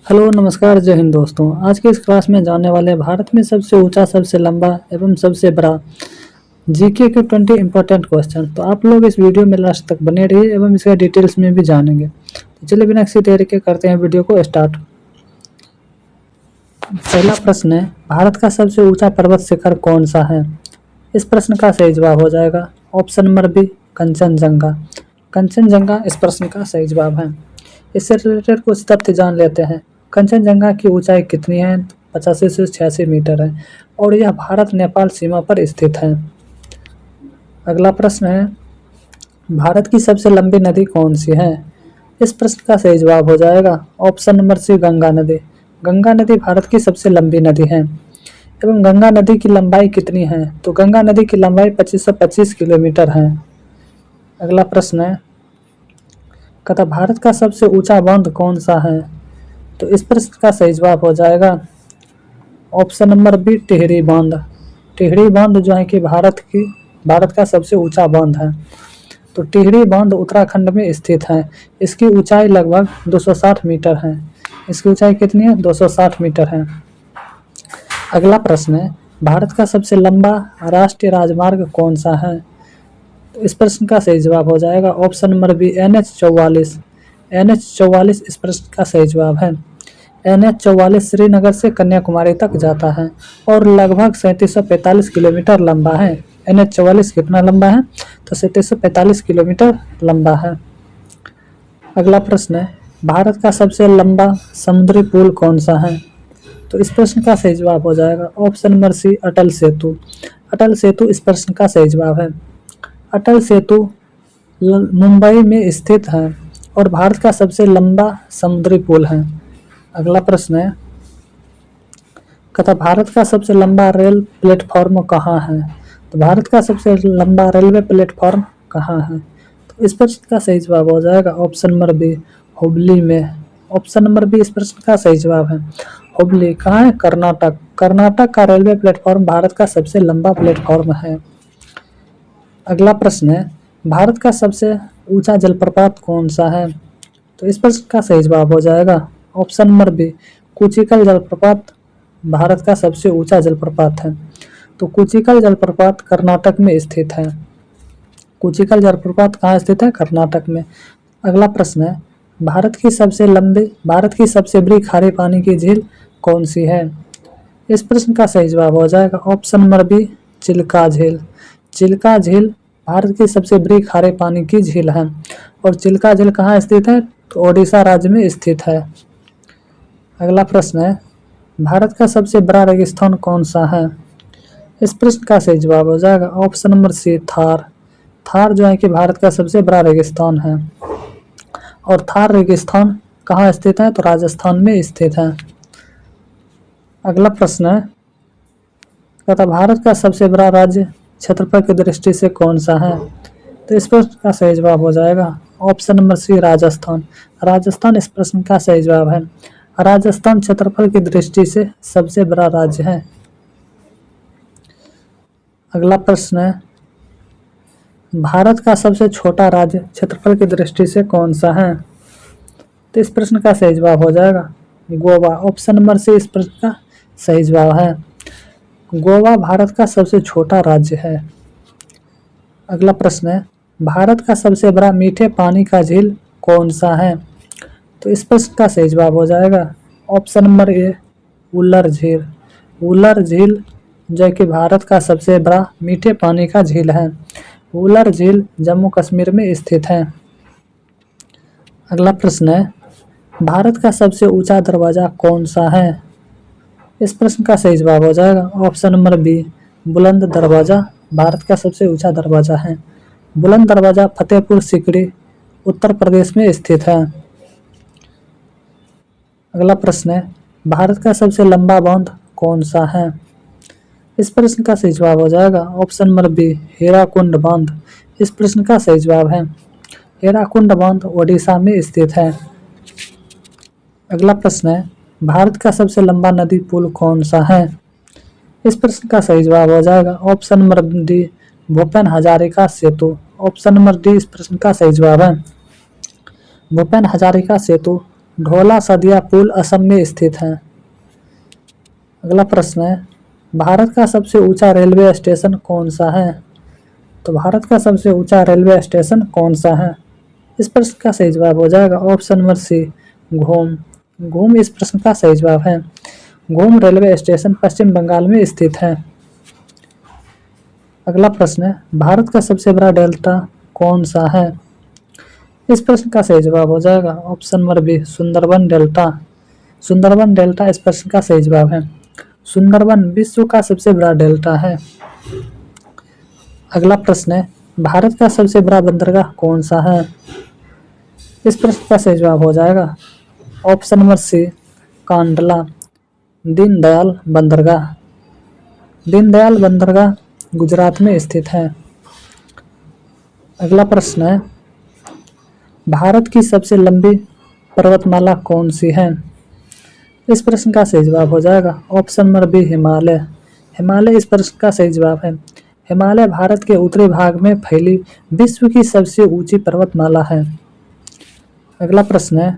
Hello नमस्कार जय हिंद दोस्तों। आज की इस क्लास में जानने वाले हैं भारत में सबसे ऊंचा, सबसे लंबा एवं सबसे बड़ा जीके के 20 इंपॉर्टेंट क्वेश्चन। तो आप लोग इस वीडियो में लास्ट तक बने रहिए एवं इसके डिटेल्स में भी जानेंगे। तो चलिए बिना किसी देरी के करते हैं वीडियो को स्टार्ट। पहला प्रश्न है, भारत का सबसे ऊंचा पर्वत शिखर कौन सा है? इस प्रश्न का सही जवाब हो जाएगा option number B, Kanchenjunga. Kanchenjunga इस प्रश्न का सही जवाब है। इससे रिलेटेड कुछ तथ्य जान लेते हैं। कंचनजंगा की ऊंचाई कितनी है? 85 से 86 मीटर है और यह भारत नेपाल सीमा पर स्थित है। अगला प्रश्न है, भारत की सबसे लंबी नदी कौन सी है? इस प्रश्न का सही जवाब हो जाएगा ऑप्शन नंबर सी, गंगा नदी। गंगा नदी भारत की सबसे लंबी नदी है। एवं गंगा नदी की लंबाई कितनी है? तो गंगा नदी की लंबाई 2525 किलोमीटर है। अगला प्रश्न है, कहता भारत का सबसे ऊंचा बांध कौन सा है? तो इस प्रश्न का सही जवाब हो जाएगा ऑप्शन नंबर बी, टिहरी बांध। टिहरी बांध जो है कि भारत का सबसे ऊंचा बांध है। तो टिहरी बांध उत्तराखंड में स्थित है। इसकी ऊंचाई लगभग 260 मीटर है। इसकी ऊंचाई कितनी है? 260 मीटर है। अगला प्रश्न है, भारत का सबसे लंबा राष्ट्रीय राजमार्ग कौन सा है? तो इस प्रश्न का सही जवाब हो जाएगा option number B, NH 44। NH 44 इस प्रश्न का सही जवाब है। NH 44 श्रीनगर से कन्याकुमारी तक जाता है और लगभग 3745 किलोमीटर लंबा है। NH 44 कितना लंबा है? तो 3745 किलोमीटर लंबा है। अगला प्रश्न है, भारत का सबसे लंबा समुद्री पुल कौन सा है? तो इस प्रश्न का सही जवाब हो जाएगा ऑप्शन नंबर सी, अटल सेतु। अटल सेतु इस प्रश्न का सही जवाब है। अटल सेतु मुंबई में स्थित है और भारत का सबसे लंबा समुद्री पुल है। अगला प्रश्न है, कहता भारत का सबसे लंबा रेल प्लेटफॉर्म कहाँ है? तो भारत का सबसे लंबा रेलवे प्लेटफॉर्म कहाँ है? तो इस प्रश्न का सही जवाब हो जाएगा ऑप्शन नंबर बी, हुबली में। ऑप्शन नंबर बी इस प्रश्न का सही जवाब है। हुबली कहाँ है? कर्नाटक। कर्नाटक का रेलवे प्लेटफॉर्म भारत का सबसे लंबा प्लेटफॉर्म है। अगला प्रश्न है, भारत का सबसे ऊंचा जलप्रपात कौन सा है? तो इस प्रश्न का सही जवाब हो जाएगा ऑप्शन नंबर बी, कुचिकल जलप्रपात भारत का सबसे ऊंचा जलप्रपात है। तो कुचिकल जलप्रपात कर्नाटक में स्थित है। कुचिकल जलप्रपात कहाँ स्थित है? कर्नाटक में। अगला प्रश्न है, भारत की सबसे बड़ी खारे पानी की झील कौन सी है? इस प्रश्न का सही जवाब हो जाएगा ऑप्शन नंबर बी, चिल्का झील। चिल्का झील भारत की सबसे बड़ी खारे पानी की झील है और चिल्का झील कहाँ स्थित है? तो ओडिशा राज्य में स्थित है। अगला प्रश्न है, भारत का सबसे बड़ा रेगिस्तान कौन सा है? इस प्रश्न का सही जवाब हो जाएगा option number C, Thar. Thar जो है कि भारत का सबसे बड़ा रेगिस्तान है और थार रेगिस्तान कहाँ स्थित है? तो राजस्थान में स्थित है। अगला प्रश्न है, कहता भारत का सबसे बड़ा राज्य क्षेत्रफल की दृष्टि से कौन सा है? तो इस प्रश्न का सही जवाब हो जाएगा option number C, Rajasthan. Rajasthan इस प्रश्न का सही जवाब है। राजस्थान क्षेत्रफल की दृष्टि से सबसे बड़ा राज्य है। अगला प्रश्न है, भारत का सबसे छोटा राज्य क्षेत्रफल की दृष्टि से कौन सा है? तो इस प्रश्न का सही जवाब हो जाएगा गोवा। ऑप्शन नंबर सी इस प्रश्न का सही जवाब है। गोवा भारत का सबसे छोटा राज्य है। अगला प्रश्न है, भारत का सबसे बड़ा मीठे पानी का झील कौन सा है? तो इस प्रश्न का सही जवाब हो जाएगा ऑप्शन नंबर ए, उल्लर झील। उल्लर झील जो कि भारत का सबसे बड़ा मीठे पानी का झील है। उल्लर झील जम्मू कश्मीर में स्थित है। अगला प्रश्न है, भारत का सबसे ऊंचा दरवाजा कौन सा है? इस प्रश्न का सही जवाब हो जाएगा ऑप्शन नंबर बी, बुलंद दरवाजा भारत का सबसे ऊंचा दरवाजा है। बुलंद दरवाजा फतेहपुर सीकरी उत्तर प्रदेश में स्थित है। अगला प्रश्न है, भारत का सबसे लंबा बांध कौन सा है? इस प्रश्न का सही जवाब हो जाएगा ऑप्शन नंबर बी, हीराकुंड बांध। इस प्रश्न का सही जवाब है। हीराकुंड बांध ओडिशा में स्थित है। अगला प्रश्न है, भारत का सबसे लंबा नदी पुल कौन सा है? इस प्रश्न का सही जवाब हो जाएगा option number D, Bhupen Hazarika Setu. Option number D इस प्रश्न का सही जवाब है। भूपेन हजारिका सेतु ढोला सदिया पुल असम में स्थित है। अगला प्रश्न है, भारत का सबसे ऊंचा रेलवे स्टेशन कौन सा है? तो भारत का सबसे ऊंचा रेलवे स्टेशन कौन सा है? इस प्रश्न का सही जवाब हो जाएगा ऑप्शन नंबर सी, घूम। घूम इस प्रश्न का सही जवाब है। घूम रेलवे स्टेशन पश्चिम बंगाल में स्थित है। अगला प्रश्न है, भारत का सबसे बड़ा डेल्टा कौन सा है? इस प्रश्न का सही जवाब हो जाएगा option number B, Sundarban delta. Sundarban delta इस प्रश्न का सही जवाब है। सुंदरबन विश्व का सबसे बड़ा डेल्टा है। अगला प्रश्न है, भारत का सबसे बड़ा बंदरगाह कौन सा है? इस प्रश्न का सही जवाब हो जाएगा option number C, Kandla. Deendayal बंदरगाह। दीनदयाल बंदरगाह गुजरात में स्थित है। अगला प्रश्न है, भारत की सबसे लंबी पर्वतमाला कौन सी है? इस प्रश्न का सही जवाब हो जाएगा option number B, Himalaya. Himalaya इस प्रश्न का सही जवाब है। हिमालय भारत के उत्तरी भाग में फैली विश्व की सबसे ऊंची पर्वतमाला है। अगला प्रश्न है,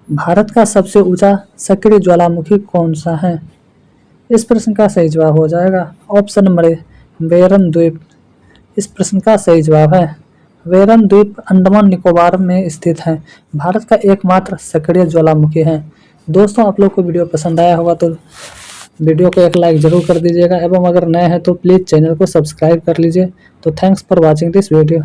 भारत का सबसे ऊंचा सक्रिय ज्वालामुखी कौन सा है? इस प्रश्न का सही जवाब हो जाएगा ऑप्शन नंबर ए, वेरन द्वीप। इस प्रश्न का सही जवाब है। वेरन द्वीप अंडमान निकोबार में स्थित है। भारत का एकमात्र सक्रिय ज्वालामुखी है। दोस्तों, आप लोग को वीडियो पसंद आया होगा तो वीडियो को एक लाइक जरूर कर दीजिएगा एवं अगर नए हैं तो प्लीज़ चैनल को सब्सक्राइब कर लीजिए। तो thanks for watching this video.